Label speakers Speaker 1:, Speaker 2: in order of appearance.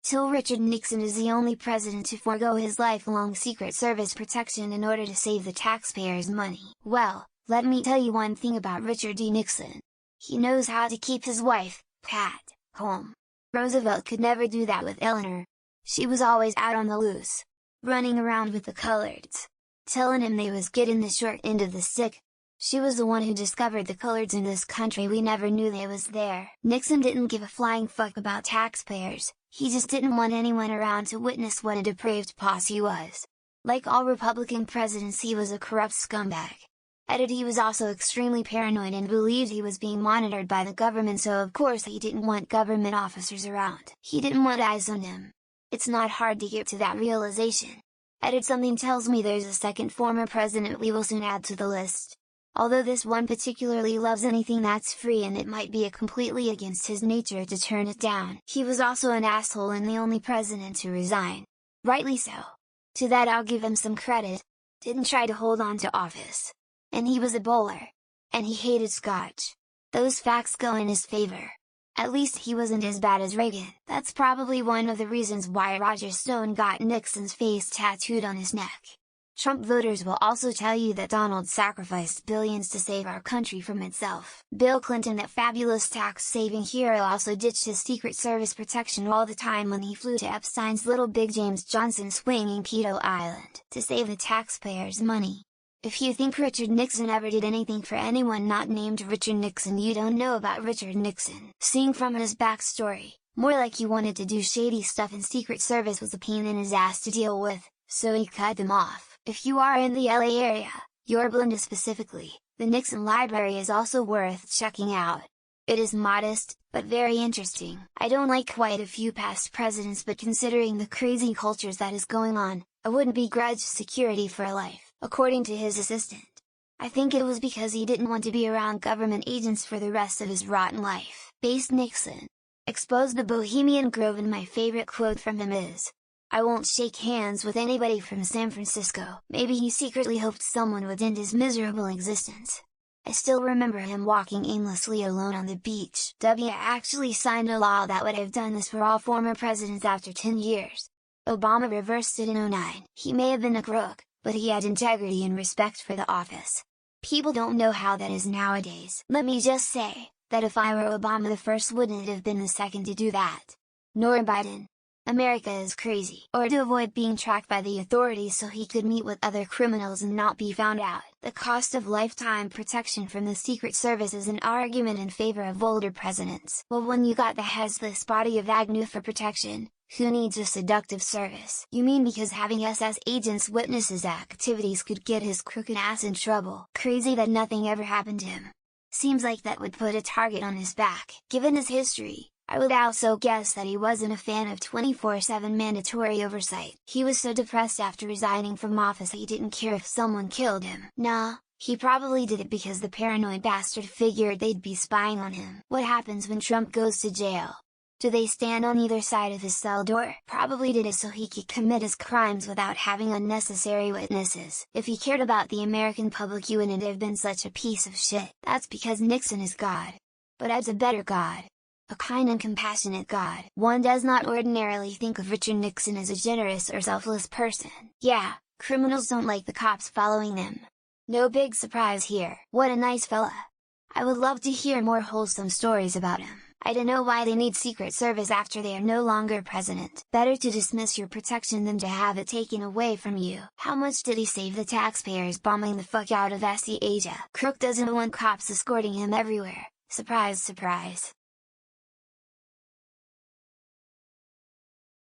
Speaker 1: TIL Richard Nixon is the only president to forego his lifelong Secret Service protection in order to save the taxpayers' money. Well, let me tell you one thing about Richard D. Nixon. He knows how to keep his wife, Pat, home. Roosevelt could never do that with Eleanor. She was always out on the loose, running around with the coloreds, telling him they was getting the short end of the stick. She was the one who discovered the coloreds in this country. We never knew they was there. Nixon didn't give a flying fuck about taxpayers, he just didn't want anyone around to witness what a depraved boss he was. Like all Republican presidents, he was a corrupt scumbag. He was also extremely paranoid and believed he was being monitored by the government, so of course he didn't want government officers around. He didn't want eyes on him. It's not hard to get to that realization. Something tells me there's a second former president we will soon add to the list. Although this one particularly loves anything that's free, and it might be completely against his nature to turn it down. He was also an asshole and the only president to resign. Rightly so. To that I'll give him some credit. Didn't try to hold on to office. And he was a bowler. And he hated scotch. Those facts go in his favor. At least he wasn't as bad as Reagan. That's probably one of the reasons why Roger Stone got Nixon's face tattooed on his neck. Trump voters will also tell you that Donald sacrificed billions to save our country from itself. Bill Clinton, that fabulous tax-saving hero, also ditched his Secret Service protection all the time when he flew to Epstein's little Big James Johnson swinging pedo island, to save the taxpayers' money. If you think Richard Nixon ever did anything for anyone not named Richard Nixon, you don't know about Richard Nixon. Seeing from his backstory, more like he wanted to do shady stuff and Secret Service was a pain in his ass to deal with, so he cut them off. If you are in the LA area, Yorba Linda specifically, the Nixon Library is also worth checking out. It is modest, but very interesting. I don't like quite a few past presidents, but considering the crazy cultures that is going on, I wouldn't begrudge security for a life. According to his assistant, I think it was because he didn't want to be around government agents for the rest of his rotten life. Based Nixon exposed the Bohemian Grove, and my favorite quote from him is, "I won't shake hands with anybody from San Francisco." Maybe he secretly hoped someone would end his miserable existence. I still remember him walking aimlessly alone on the beach. W actually signed a law that would have done this for all former presidents after 10 years. Obama reversed it in '09. He may have been a crook, but he had integrity and respect for the office. People don't know how that is nowadays. Let me just say, that if I were Obama, the first wouldn't have been the second to do that. Nor Biden. America is crazy. Or to avoid being tracked by the authorities so he could meet with other criminals and not be found out. The cost of lifetime protection from the Secret Service is an argument in favor of older presidents. Well, when you got the headless body of Agnew for protection, who needs a seductive service? You mean because having SS agents witness his activities could get his crooked ass in trouble? Crazy that nothing ever happened to him. Seems like that would put a target on his back. Given his history, I would also guess that he wasn't a fan of 24/7 mandatory oversight. He was so depressed after resigning from office he didn't care if someone killed him. Nah, he probably did it because the paranoid bastard figured they'd be spying on him. What happens when Trump goes to jail? Do they stand on either side of his cell door? Probably did it so he could commit his crimes without having unnecessary witnesses. If he cared about the American public, you wouldn't have been such a piece of shit. That's because Nixon is God. But I'd a better God. A kind and compassionate God. One does not ordinarily think of Richard Nixon as a generous or selfless person. Yeah, criminals don't like the cops following them. No big surprise here. What a nice fella. I would love to hear more wholesome stories about him. I don't know why they need Secret Service after they are no longer president. Better to dismiss your protection than to have it taken away from you. How much did he save the taxpayers bombing the fuck out of Asia? Crook doesn't want cops escorting him everywhere. Surprise, surprise.